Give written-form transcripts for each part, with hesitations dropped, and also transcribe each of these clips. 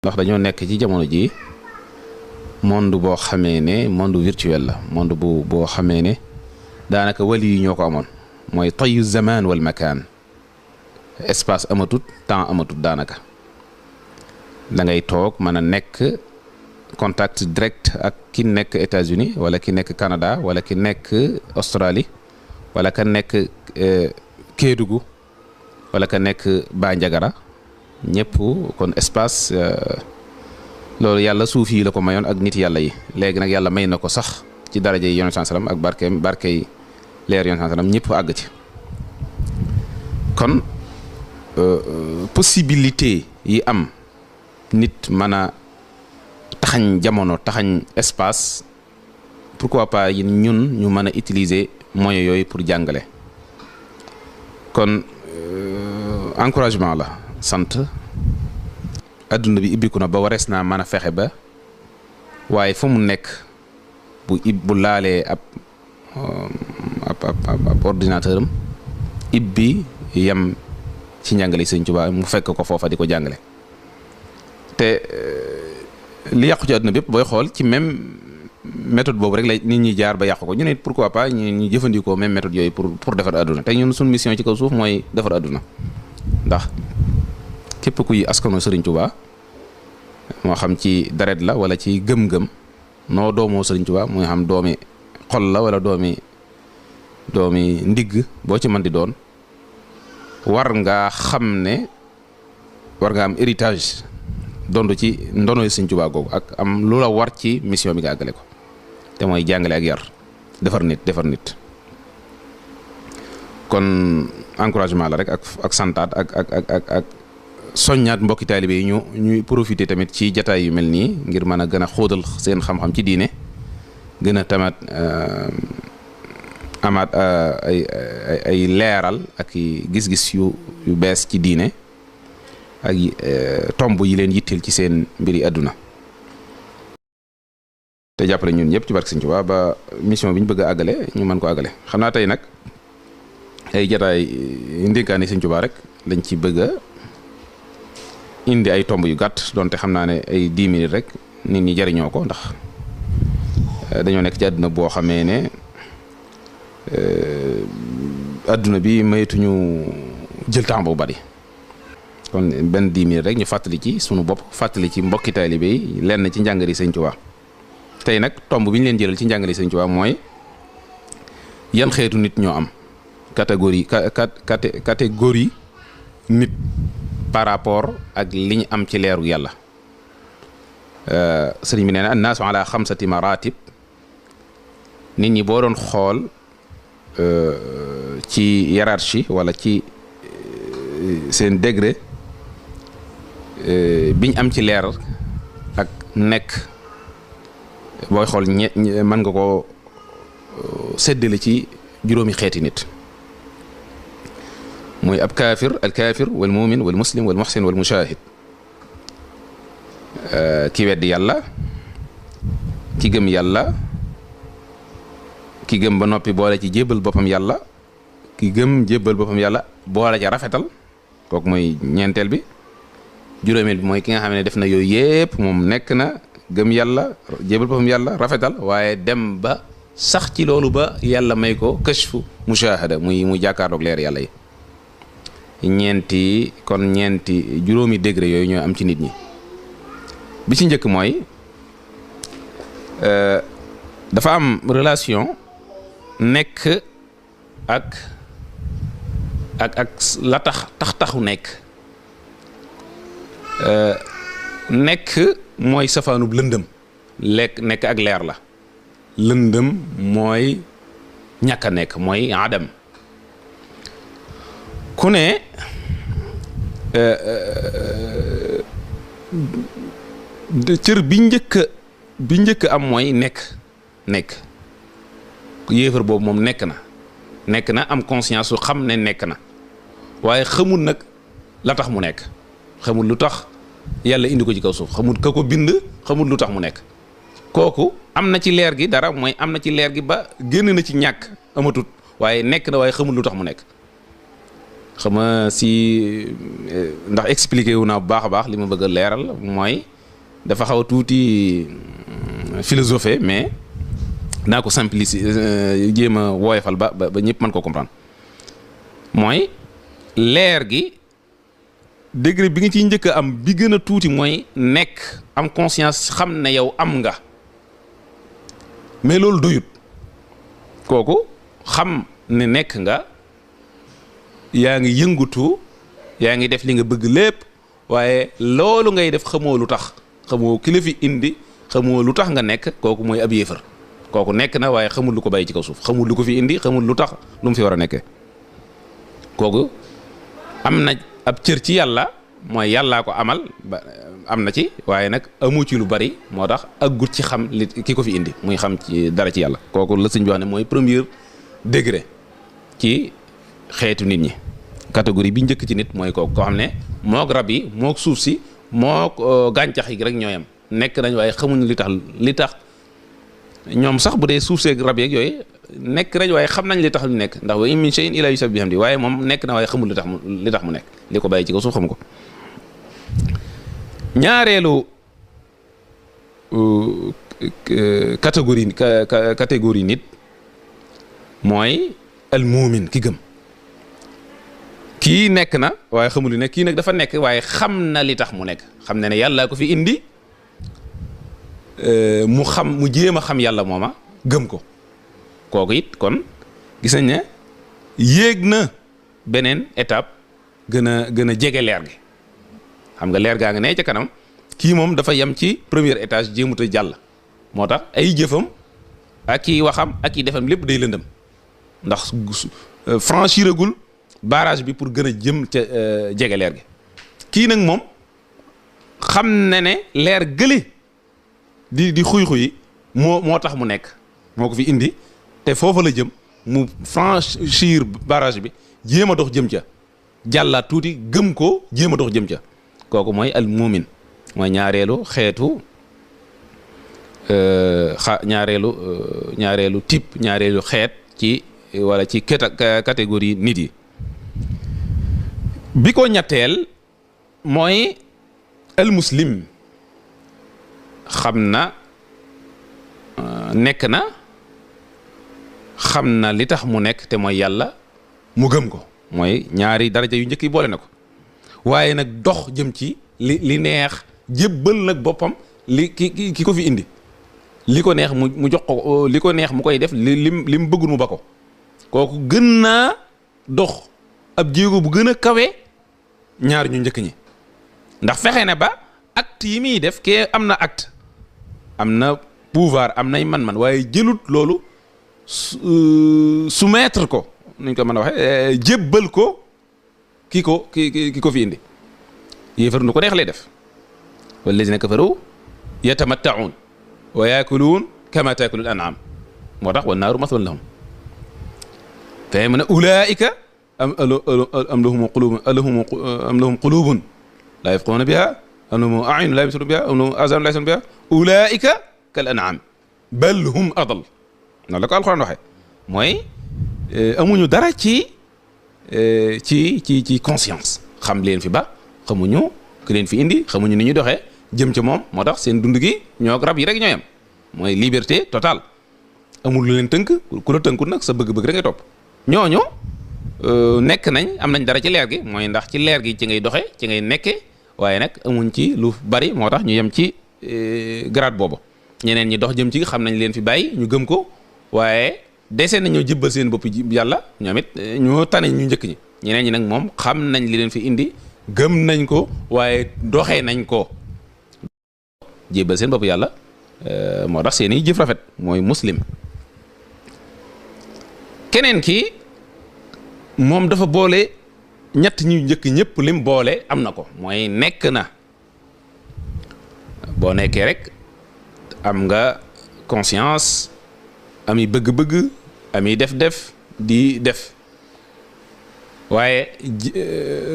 ndax dañoo nekk ci jamono ji monde boo xamee ne monde virtuel la monde boo xamee ne daanaka wali yi ñoo ko amoon mooy tayu zaman wal makaan espace amatut temps amatut daanaka da ngay toog mën a nekk contact direct ak ki nekk États-Unis wala ki nekk Canada wala ki nekk Australie wala ka nekk Kédougou wala ka nekk Bandiagara ñëpp kon espace loolu yàlla suuf yi la ko mayoon ak nit yàlla yi léegi nag yàlla may na ko sax ci daraja yi yonent sallam ak barkey leer yonent sallam ñëpp àgg ci kon possibilité yi am nit mën a taxañ jamono taxañ espace pourquoi pas ñun ñu mën a utiliser moyens yooyu pour jàngale kon encouragement la sant adduna bi ibbiku na ba warees naa mën a fexe ba waaye fu mu nekk bu laalee ab ordinateur am ibbi yem ci njàngale Sëñ Tuubaa mu fekk ko foofa di ko jàngale te li yàqu ci adduna bépp booy xool ci même méthode boobu rek la nit ñi jaar ba yàqu ko ñu ne pourquoi pas ñu jëfandikoo même méthode yooyu pour defar adduna te ñun suñu mission ci kaw suuf mooy defar adduna ndax képp kuy askano Sëriñ Tuubaa moo xam ci deret la wala ci gëm-gëm noo doomoo Sëriñ Tuubaa muy xam doomi xol la wala doomi ndigg boo ci mën di doon war nga xam ne war nga am héritage dondu ci ndonoy Sëriñ Tuubaa googu ak am lu la war ci mission bi nga àggale ko te mooy jàngale ak yar defar nit kon encouragement la rek ak santaat ak soññaat mbokki taalibe yi ñuy profiter tamit ci jataay yu mel nii ngir mën a gën a xóotal seen xam-xam ci diine gën a tamaat amaat ay leeral ak gis-gis yu bees ci diine ak tomb yi leen yitteel ci seen mbiri àdduna te jàppale ñun ñëpp ci barke Sëñ Tuubaa ba mission bi ñu bëgg a àggale ñu mën ko àggale xam naa tey nag ay jataay ndénkaane Sëñ Tuubaa rek lañ ci bëgg a indi ay tomb yu gàtt donte xam naa ne ay 10 minutes rek nit ñi jariñoo ko ndax dañoo nekk ci àdduna boo xamee ne àdduna bi maytuñu jël temps bu bari kon benn 10 minutes rek ñu fàttali ci sunu bopp fàttali ci mbokki taalibe yi lenn ci njàngari Sëñ Tuubaa tey nag tomb bi ñu leen jëlal ci njàngari Sëñ Tuubaa mooy yan xeetu nit ñoo am catégorie nit par rapport ak li ñu am ci leeru yàlla sëriñ bi nee na annaasu ala xamsati maratib nit ñi boo doon xool ci hiérarchie wala ci seen degré biñ am ci leer ak nekk booy xool mën nga ko séddale ci juróomi xeeti nit muy ab kaafir al kaafir wal mumin wal muslim wal muhsin wal mushahid ki weddi yàlla ki gëm yàlla ki gëm ba noppi boole ci jébbal boppam yàlla ki gëm jébbal boppam yàlla boole ci rafetal kooku mooy ñeenteel bi juróomeel bi mooy ki nga xam ne def na yooyu yépp moom nekk na gëm yàlla jébbal boppam yàlla rafetal waaye dem ba sax ci loolu ba yàlla may ko kashfu mushahada muy jàkkaarloog leer yàlla yi ñeenti juróomi degré yooyu ñoo am ci nit ñi bi ci njëkk mooy dafa am relation nekk ak la taxu nekk mooy safaanub lëndëm nekk ak leer la lëndëm mooy ñàkk a nekk mooy adam ku ne cër bi njëkk am mooy nekk yéefar boobu moom nekk na am conscience su xam ne nekk na waaye xamul nag la tax mu nekk xamul lu tax yàlla indi ko ci kaw suuf xamul ka ko bind xamul lu tax mu nekk kooku am na ci leer gi dara mooy am na ci leer gi ba génn na ci ñàkk amatut waaye nekk na waaye xamul lu tax mu nekk xam nga si ndax expliqué wu naa bu baax a baax li ma bëgg a leeral mooy dafa xaw a tuuti philosophie mais naa ko simplifier jéem a woyofal ba ñëpp mën ko comprendre mooy leer gi degré bi nga ciy njëkk a am bi gën a tuuti mooy nekk am conscience xam ne yow am nga mais loolu doyut kooku xam ne nekk nga yaa ngi yëngutu yaa ngi def li nga bëgg lépp waaye loolu ngay def xamoo lu tax xamoo ki la fi indi xamoo lu tax nga nekk kooku mooy ab yéefar kooku nekk na waaye xamul lu ko bàyyi ci kaw suuf xamul lu ko fi indi xamul lu tax lu mu fi war a nekkee kooku am na ab cër ci yàlla mooy yàllaa ko amal ba am na ci waaye nag amu ci lu bari moo tax aggut ci xam li ki ko fi indi muy xam ci dara ci yàlla kooku la sëñ bi wax ne mooy premier degré ci xeetu nit ñi catégorie bi njëkk ci nit mooy kooku koo xam ne mook rab yi mook suuf si mook gàncax yi rek ñooyam nekk nañ waaye xamuñu li tax ñoom sax bu dee suuf seeg rab yeeg yooyu nekk nañ waaye xam nañ li tax ñu nekk ndax wa in min shay'in illaa yusabbihu bihamdi waaye moom nekk na waaye xamul li tax mu nekk li ko bàyyi ci kaw suuf xamu ko ñaareelu catégorie nit mooy al muumin ki gëm kii nekk na waaye xamul li nekk kii nag dafa nekk waaye xam na li tax mu nekk xam na ne yàlla ko fi indi mu jéem a xam yàlla mooma gëm ko kooku it kon gis nañ ne yéeg na beneen étape gën a jege leer gi xam nga leer gaa nga ne ca kanam kii moom dafa yem ci premier étage jéemut a jàll moo tax ay jëfam ak i waxam ak i defam lépp day lëndëm ndax franchiragul barrage bi pour gën a jëm ca jege leer gi kii nag moom xam na ne leer gële di xuy-xuy moo tax mu nekk moo ko fi indi te foofa la jëm mu franchir barrage bi jéem a dox jëm ca jàllaat tuuti gëm ko jéem a dox jëm ca kooku mooy al muumin mooy ñaareelu xeetu ñaareelu type ñaareelu xeet ci wala ci catégorie nit yi bi ko ñetteel mooy al muslim xam na nekk na xam na li tax mu nekk te mooy yàlla mu gëm ko mooy ñaari daraja yu njëkk yi boole na ko waaye nag dox jëm ci li neex jébbal nag boppam ki ko fi indi li ko neex mu jox ko li ko neex mu koy def li mu bëggul mu ba ko kooku gën naa dox ab jéego bu gën a kawe ñaar ñu njëkk ñi ndax fexe na ba acte yi muy def kee am na acte am na pouvoir am nay man-man waaye jëlut loolu soumettre ko nuñ ko mën a waxe jébbal ko ki ko fi indi yéefar nu ko neex lay def wallazina kafaru yatamatta'un wa yaakuluun kama taakulu al-an'am moo tax wan naaru mathwan lahum te mu ne ulaa'ika am lahum qulubun laa yafqahuuna bihaa am lahum a'yunun laa yubsiruuna bihaa am lahum aazaanun laa yasma'uuna bihaa ulaa'ika kal an'aam bal hum adall noonu la ko alxuraan waxee mooy amuñu dara ci conscience xam leen fi ba xamuñu ki leen fi indi xamuñu ni ñu doxee jëm ca moom moo tax seen dund gi ñoo rab yi rek ñooy am mooy liberté totale amul lu leen tënk ku la tënkul nag sa bëgg-bëgg rek ngay topp ñooñu nekk nañ am nañ dara ci leer gi mooy ndax ci leer gi ci ngay doxe ci ngay nekke waaye nag amuñ ci lu bari moo tax ñu yem ci grade boobu ñeneen ñi dox jëm ci xam nañ leen fi bàyyi ñu gëm ko waaye dese nañoo jëbbal seen bopp yàlla ñoom it ñoo tane ñu njëkk ñi ñeneen ñi nag moom xam nañ li leen fi indi gëm nañ ko waaye doxee nañ ko jébbal seen bopp yàlla moo tax seeni jëf rafet mooy muslim keneen ki moom dafa boole ñett ñu njëkk ñëpp lim boole am na ko mooy nekk na boo nekkee rek am nga conscience ami bëgg-bëgg ami def-def di def waaye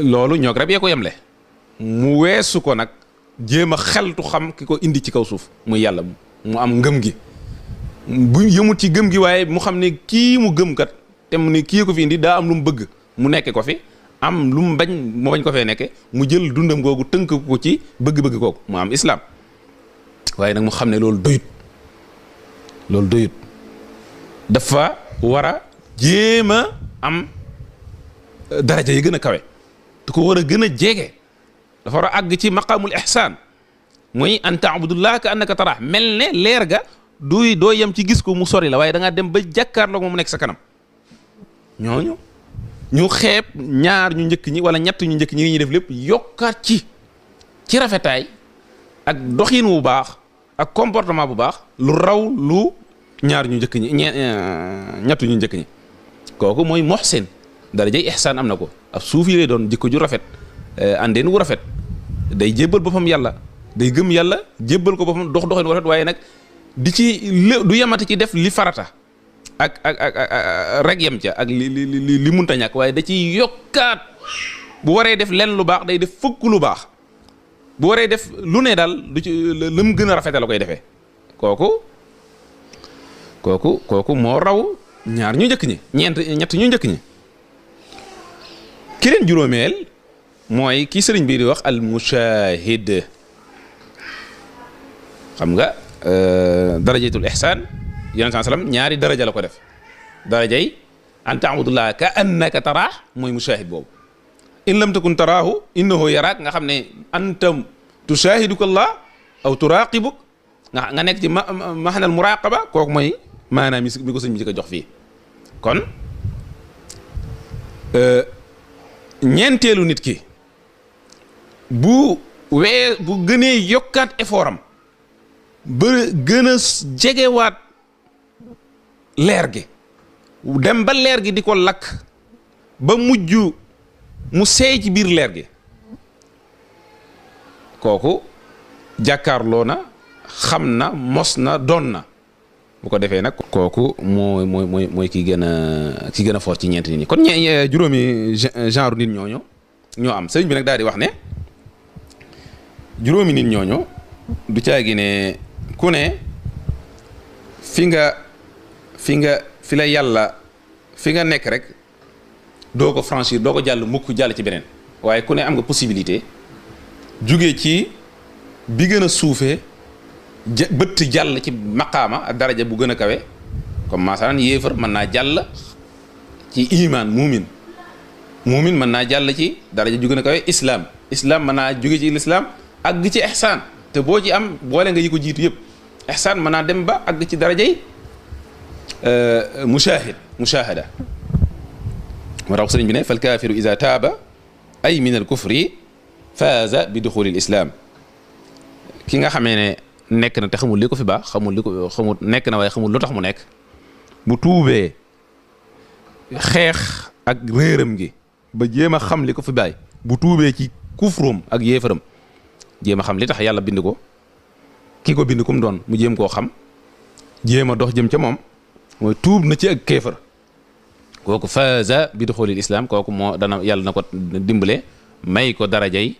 loolu ñoo rab yee ko yemle mu weesu ko nag jéem a xeltu xam ki ko indi ci kaw suuf muy yàlla mu am ngëm gi bu yëmut ci gëm gi waaye mu xam ne kii mu gëm kat te mu ne kii ko fi indi daa am lu mu bëgg mu nekke ko fi am lu mu bañ mu bañ ko fee nekke mu jël dundam googu tënk ko ci bëgg-bëgg kooku mu am islam. waaye nag mu xam ne loolu doyut dafa war a jéem a am daraja yi gën a kawe te ko war a gën a jege dafa war a àgg ci maqaamul ihsaan mooy an taabudullah ka annaka tarah mel ne leer ga doo yem ci gis ko mu sori la waaye da ngaa dem ba jàkkaarloog moom mu nekk sa kanam. ñooñu ñu xeeb ñaar ñu njëkk ñi wala ñett ñu njëkk ñi ñuy def lépp yokkaat ci rafetaay ak doxin wu baax ak comportement bu baax lu raw lu ñaar ñu njëkk ñi ñett ñu njëkk ñi. kooku mooy muhsin darajay ihsaan am na ko ab suufi lay doon jikko ju rafet àndeen wu rafet day jébbal boppam yàlla day gëm yàlla jébbal ko boppam doxin wu rafet waaye nag di ci du yemati ci def li farata ak rek yem ca ak li munta ñàkk waaye da ciy yokkaat bu waree def lenn lu baax day def fukk lu baax bu waree def lu ne daal du ci la mu gën a rafete la koy defee kooku moo raw ñaar ñu njëkk ñi ñett ñu njëkk ñi. ki leen juróomeel mooy ki sëriñ bi di wax al mushahid xam nga darajatul ihsaan yonent sallam ñaari daraja la ko def darajay an ta'budullah ka annaka taraah mooy mushahid boobu in lam takun taraahu innahu yaraak nga xam ne antam tushahiduka allah aw turaqibuk nga nekk ci mahanal muraqaba kooku mooy maanaam mi ko sëñ bi ci ko jox fii kon ñeenteelu nit ki bu gënee yokkaat effort am ba gën a jegewaat leer gi dem ba leer gi di ko lakk ba mujj mu seey ci biir leer gi kooku jàkkaarloo na xam na mos na doon na bu ko defee nag kooku mooy ki gën a fort ci ñeent nit ñi kon juróomi genre nit ñooñu ñoo am sëriñ bi nag daal di wax ne juróomi nit ñooñu du caagi ne ku ne fi la yàlla fi nga nekk rek doo ko franchir doo ko jàll mukk jàll ci beneen waaye ku ne am nga possibilité jóge ci bi gën a suufee bëtt jàll ci maqaama ak daraja bu gën a kawe comme masalan yéefar mën naa jàll ci iman muumin mën naa jàll ci daraja ju gën a kawe islam mën naa jóge ci l'islam àgg ci ihsaan te boo ci am boole nga yi ko jiitu yëpp ihsaan mën naa dem ba àgg ci darajay mushahada moo tax sëriñ bi ne fal kaafiru iza taaba ay min al kufri faaza bi duxuli l islam ki nga xamee ne nekk na te xamul li ko fi baax xamul nekk na waaye xamul lu tax mu nekk bu tuubee xeex ak réeram gi ba jéem a xam li ko fi bàyyi bu tuubee ci kufrum ak yéefaram jéem a xam li tax yàlla bind ko ki ko bind kum doon mu jéem koo xam jéem a dox jëm ca moom mooy tuub na ci ak kéefar kooku faaza bi duxulil islam kooku moo dana yàlla na ko dimbale may ko darajay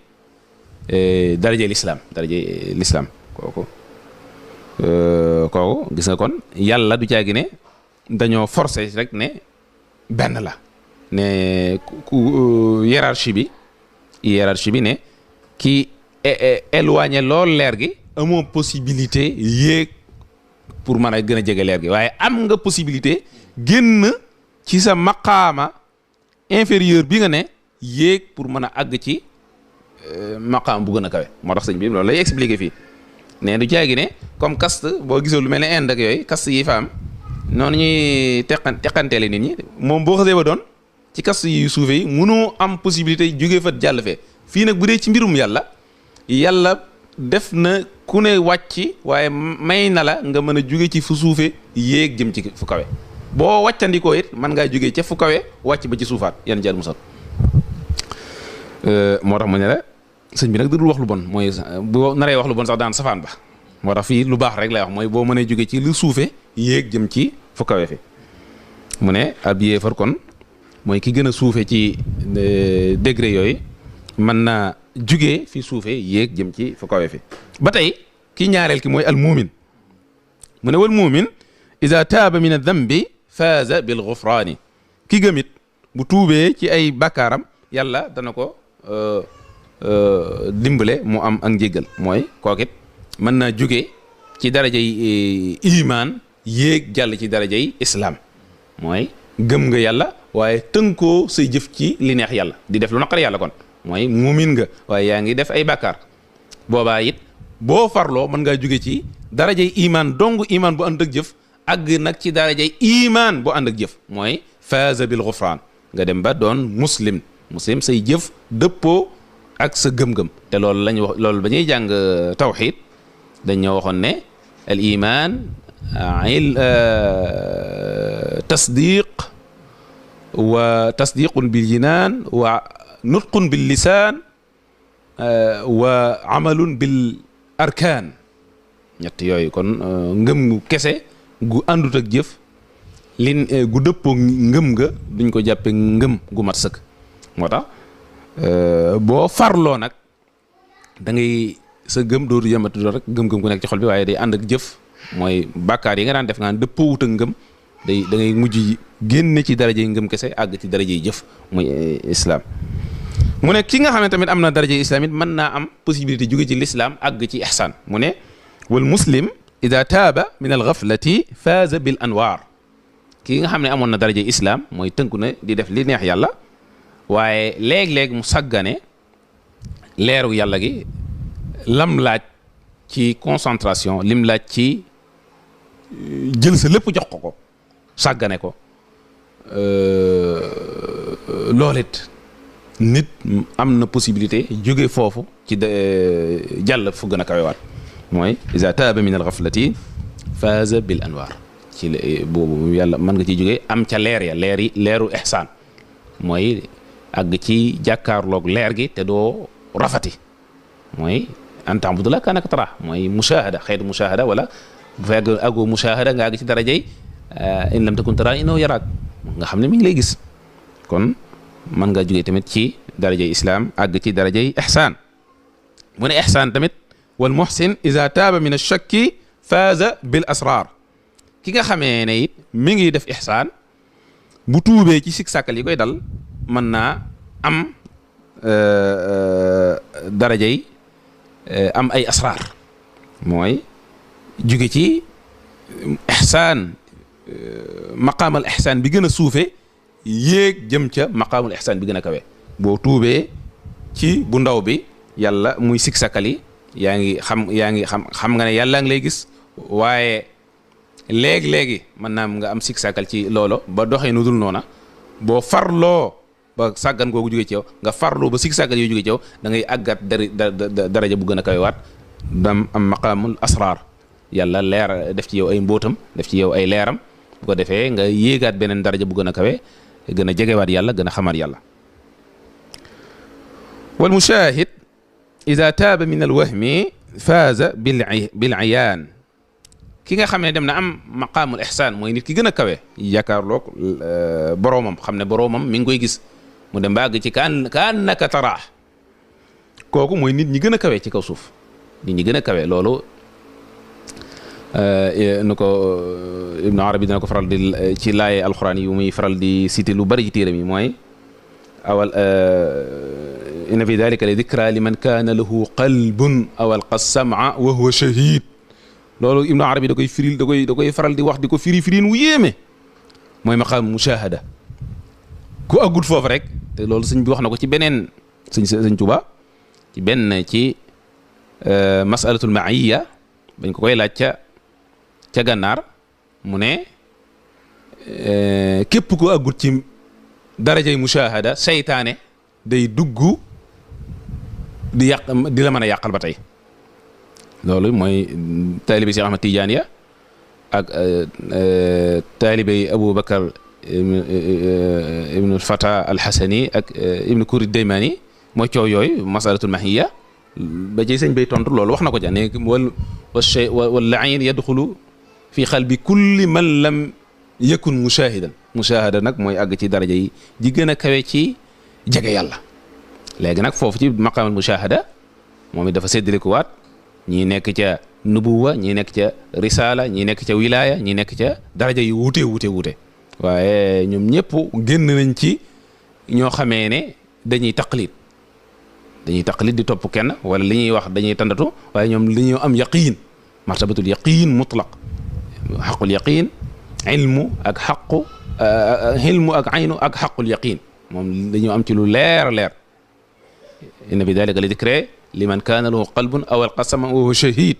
l'islam kooku gis nga kon yàlla du caagi ne dañoo forcer rek ne benn la ne hiérarchie bi ne ki éloigné lool leer gi amoo possibilité yéeg pour mën a gën a jege leer gi waaye am nga possibilité génn ci sa maqaama inférieur bi nga ne yéeg pour mën a àgg ci maqaam bu gën a kawe moo tax sëñ bi loolu lay expliquer fii ne du jaagi ne comme caste boo gisoo lu mel ne Inde ak yooyu caste yi fa am noonu ñuy teqanteele nit ñi moom boo xasee ba doon ci caste yu suufee yi mënoo am possibilité jógee fa jàll fee fii nag bu dee ci mbirum yàlla def na ku ne wàcc waaye may na la nga mën a jóge ci fu suufee yéeg jëm ci fu kawe boo wàccandikoo it mën ngaa jógee ca fu kawe wàcc ba ci suufaat yan jàll musal moo tax mu ne la sëñ bi nag dudul wax lu bon mooy boo naree wax lu bon sax daan safaan ba moo tax fii lu baax rek lay wax mooy boo mënee jóge ci lu suufe yéeg jëm ci fu kawe fi mu ne ab yéefar kon mooy ki gën a suufe ci degré yooyu mën naa jóge fi suufe yéeg jëm ci fu kawe fi ba tey ki ñaareel ki mooy al muumin mu ne wal muumin iza taaba min ad-dambi faaza bil ghufraani ki gëmit bu tuubee ci ay bakkaaram yàlla dana ko dimbale mu am ak njéggal mooy kookit mën naa jóge ci darajay iman yéeg jàll ci darajay islam mooy gëm nga yàlla waaye tënkoo say jëf ci li neex yàlla di def lu naqar yàlla kon mooy muumin nga waaye yaa ngi def ay bàkkaar boobaa it boo farloo mën ngaa jóge ci darajay iman dong iman bu ànd ak jëf àgg nag ci darajay iman bu ànd ak jëf mooy faaza bil ghufran nga dem ba doon muslim say jëf dëppoo ak sa gëm-gëm te loolu lañ wax loolu ba ñuy jàng tawxid dañoo waxoon ne al iman tasdiq wa tasdiqun bil jinaan wa nutqun bil lisaan wa amalun bil arkaan ñett yooyu kon ngëm kese gu àndut ak jëf gu dëppoo ngëm nga duñ ko jàppe ngëm gu mat sëkk moo tax boo farloo nag da ngay sa gëm dootu yamatu rek gëm-gëm gu nekk ci xol bi waaye day ànd ak jëf mooy bàkkaar yi nga daan def nga dëppoo wut ak ngëm da ngay mujj génne ci darajey ngëm kese àgg ci darajey jëf muy islam mu ne ki nga xam ne tamit am na darajey islam it mën naa am possibilité jóge ci l'islam àgg ci ihsan mu ne wal muslim ida taaba min al ghaflati faaza bil anwaar ki nga xam ne amoon na darajey islam mooy tënku na di def li neex yàlla waaye léeg-léeg mu sàggane leeru yàlla gi lam laaj ci concentration lim laaj ci jël sa lépp jox ko sàggane ko loolit nit am na possibilité jóge foofu ci jàll fu gën a kawewaat mooy iza taaba min al ghaflati faaza bil anwaar ci boobu yàlla mën nga ciy jóge am ca leer ya leeru ihsaan mooy àgg ci jàkkaarloog leer gi te doo rafati mooy an ta'buda kaannaka taraahu mooy mushahada xeetu mushahada wala bu fekk àggoo mushahada nga àgg ci darajay in lam takun taraahu innahu yaraak nga xam ne mi ngi lay gis kon mën nga jóge tamit ci darajay islam àgg ci darajay ihsaan mu ne ihsaan tamit wal muhsin iza taaba min ash-shakki faaza bil asrar ki nga xamee ne it mi ngi def ihsaan bu tuubee ci sik sàkkal yi koy dal mën naa am darajay am ay asrar mooy jóge ci ihsaan maqaamal ihsaan bi gën a suufe yéeg jëm ca maqaamul ihsaan bi gën a kawe boo tuubee ci bu ndaw bi yàlla muy sik sàkkal yi yaa ngi xam nga ne yàlla ngi lay gis waaye léegi mën naa nga am sik sàkkal ci loolo ba doxee nu dul noona boo farloo ba sàggan googu jóge ci yow nga farloo ba sik sàkkal yooyu jóge ci yow da ngay àggat daraja bu gën a kawewaat dam am maqaamul asrar yàlla leer def ci yow ay mbóotam def ci yow ay leeram bu ko defee nga yéegaat beneen daraja bu gën a kawe gën a jegewaat yàlla gën a xamaat yàlla wal mushahid ida taaba min al wahmi faaza bil ayaan ki nga xam ne dem na am maqaamul ihsaan mooy nit ki gën a kawe yaakaarloog boroomam xam ne boroomam mi ngi koy gis mu dem ba àgg ci kaannaka taraa kooku mooy nit ñi gën a kawe ci kaw suuf nit ñi gën a kawe loolu nu ko Ibnu Arabi dina ko faral di ci laaye alxuraan yi muy faral di cité lu bari ci téeram yi mooy awal inna fi dalika la dikra liman kaana lahu qalbun aw alqa sam'a wa huwa shahid loolu Ibnu Arabi da koy firil da koy faral di wax di ko firin wu yéeme mooy maqaam mushahada ku aggut foofu rek te loolu sëñ bi wax na ko ci beneen sëñ Tuuba ci benn ci masalatul ma'iyya bañ ko koy laaj ca gànnaar mu ne képp ku aggut ci darajay mushahada seytaane day dugg di la mën a yàqal ba tey loolu mooy taalibe Cheikh Ahmad Tidiane ak taalibe Abu Bakar ibnu Fata al-Hasani ak ibnu Kurid Daymani mooy coow yooyu masalatul mahiyya ba ci sëñ bay tontu loolu wax na ko ja ne wal la'iin yadxulu fi qalbi kulli man lam yakun mushahidan mushahada nag mooy àgg ci daraja yi ji gën a kawe ci jege yàlla léegi nag foofu ci maqaamal mushahada moom it dafa séddale ko waat ñii nekk ca nubuwa ñii nekk ca risala ñii nekk ca wilaya ñii nekk ca daraja yu wuute waaye ñoom ñëpp génn nañ ci ñoo xamee ne dañuy taqlid di topp kenn wala li ñuy wax dañuy tandatu waaye ñoom li ñuy am yaqiin martabatul yaqiin mutlaq xaqul yaqiin ilmu ak xaqu ilmu ak aynu ak xaqul yaqiin moom dañoo am ci lu leer leer inna bi dalika la dikra liman kaana lahu qalbun aw alqasama wa huwa shahid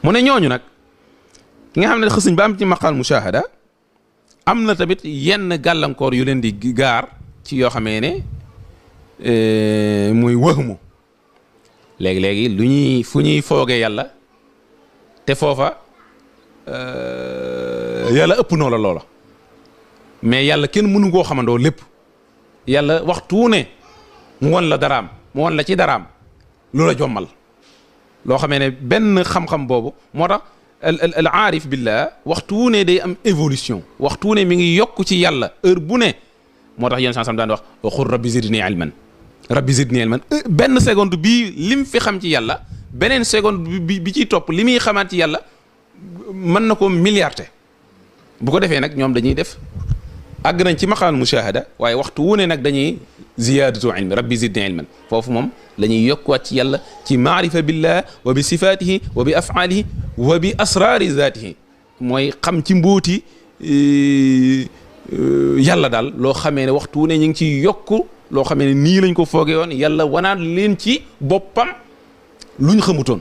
mu ne ñooñu nag ki nga xam ne xësuñ ba am ci maqaal mushahada am na tamit yenn gàllankoor yu leen di gaar ci yoo xamee ne muy wëhmu léegi-léegi lu ñuy fu ñuy foogee yàlla te foofa yàlla ëpp noo la loola mais yàlla kenn mënu koo xamandoo lépp yàlla waxtu ne mu won la daraam mu won la ci daraam loola jommal loo xamee ne benn xam-xam boobu moo tax al aarif billah waxtu ne day am évolution waxtu ne mi ngi yokk ci yàlla heure bu ne moo tax yéen sam daan wax waxul rabbi zidni ilman benn seconde bii lim fi xam ci yàlla beneen seconde bi ciy topp li muy xamaat ci yàlla mën na ko milliarder bu ko defee nag ñoom dañuy def àgg nañ ci maqaal mushahada waaye waxtu wu ne nag dañuy ziyadatu ilmi rabbi zidni ilman foofu moom la ñuy yokkuwaat ci yàlla ci maarifa billah wa bi sifatihi wa bi af'alihi wa bi asrari zatihi mooy xam ci mbóoti yàlla daal loo xamee ne waxtu wu ne ñu ngi ciy yokku loo xamee ne nii lañ ko foogee woon yàlla wanaat leen ci boppam luñ xamutoon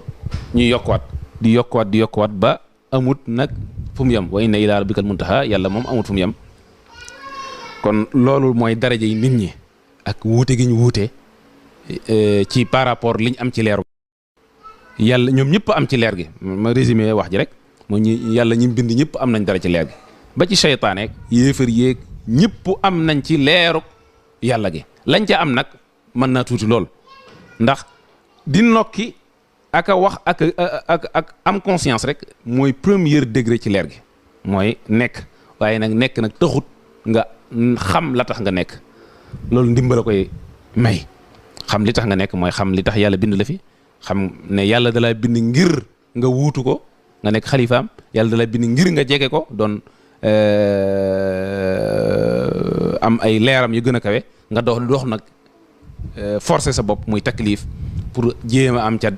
ñuy yokkuwaat ba amut nag fu mu yem wa inna ilaa rabbikal muntaha yàlla moom amut fu mu yem kon loolu mooy daraja yi nit ñi ak wuute gi ñu wuute ci par rapport liñ am ci leer yàlla ñoom ñëpp am ci leer gi ma résumé wax ji rek moo ñu yàlla ñi bind ñëpp am nañ dara ci leer gi ba ci seytaane yéefar yéeg ñëpp am nañ ci leeruk yàlla gi lañ ca am nag mën naa tuuti lool ndax di nokki ak a wax ak am conscience rek mooy premier degré ci leer gi mooy nekk waaye nag nekk nag taxut nga xam la tax nga nekk loolu ndimbala koy may xam li tax nga nekk mooy xam li tax yàlla bind la fi xam ne yàlla dalaa bind ngir nga wuutu ko nga nekk xalifaam yàlla dalaa bind ngir nga jege ko doon am ay leeram yu gën a kawe nga dox nag forcer sa bopp muy taklif pour jéem a am ca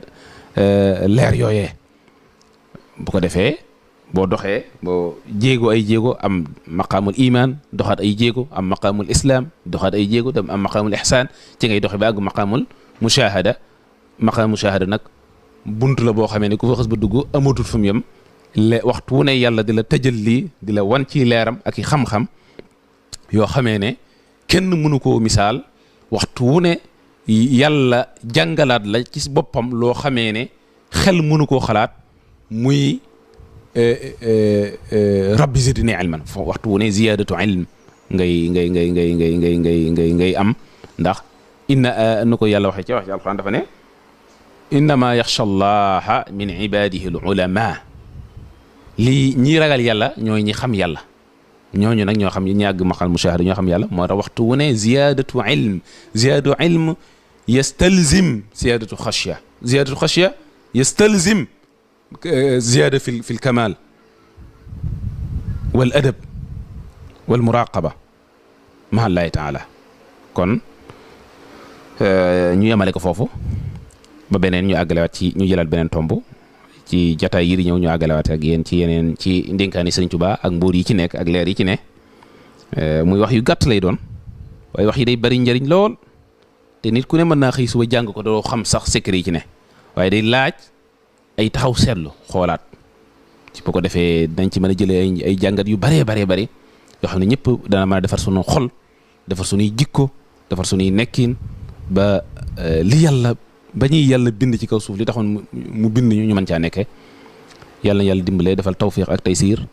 leer yooyee bu ko defee boo doxee boo jéego ay jéego am maqaamul iman doxaat ay jéego am maqaamul islam doxaat ay jéego dem am maqaamul ihsan ci ngay doxe ba àgg maqaamul mushahada nag bunt la boo xamee ne ku fa xës ba dugg amatul fu mu yem waxtu wu ne yàlla di la tëjal lii di la wan ci leeram ak i xam-xam yoo xamee ne kenn mënu koo misaal waxtu wu ne yàlla jàngalaat la ci boppam loo xamee ne xel mënu koo xalaat muy rabbi zidni ilman waxtu wu ne ziyadatu ilm ngay am ndax inna nu ko yàlla waxee ci wax ci alquran dafa ne innama yaxsha allaha min ibadihi al ulama lii ñi ragal yàlla ñooy ñi xam yàlla ñooñu nag ñoo xam ñi àgg maqal mushahada ñoo xam yàlla moo tax waxtu wu ne ziyadatu ilm yastalzim ziyadatu xashya yastalzim ziyada fi lkamal wal adab wal muraqaba ma allahi taala kon ñu yemale ko foofu ba beneen ñu àggalewaat ci ñu jëlaat beneen tomb ci jataay yi di ñëw ñu àggalewaat ak yéen ci yeneen ci ndénkaani Sëriñ Tuubaa ak mbuur yi ci nekk ak leer yi ci ne muy wax yu gàtt lay doon waaye wax yi day bari njariñ lool te nit ku ne mën naa xëy suba jàng ko doo xam sax secret yi ci ne waaye day laaj ay taxaw seetlu xoolaat ci bu ko defee dañ ci mën a jëlee ay jàngat yu baree bari yoo xam ne ñëpp dana mën a defar sunu xol defar sunuy jikko defar sunuy nekkin ba li yàlla ba ñuy yàlla bind ci kaw suuf li taxoon mu bind ñu mën caa nekkee yàlla na yàlla dimbalee defal tawfiq ak taysiir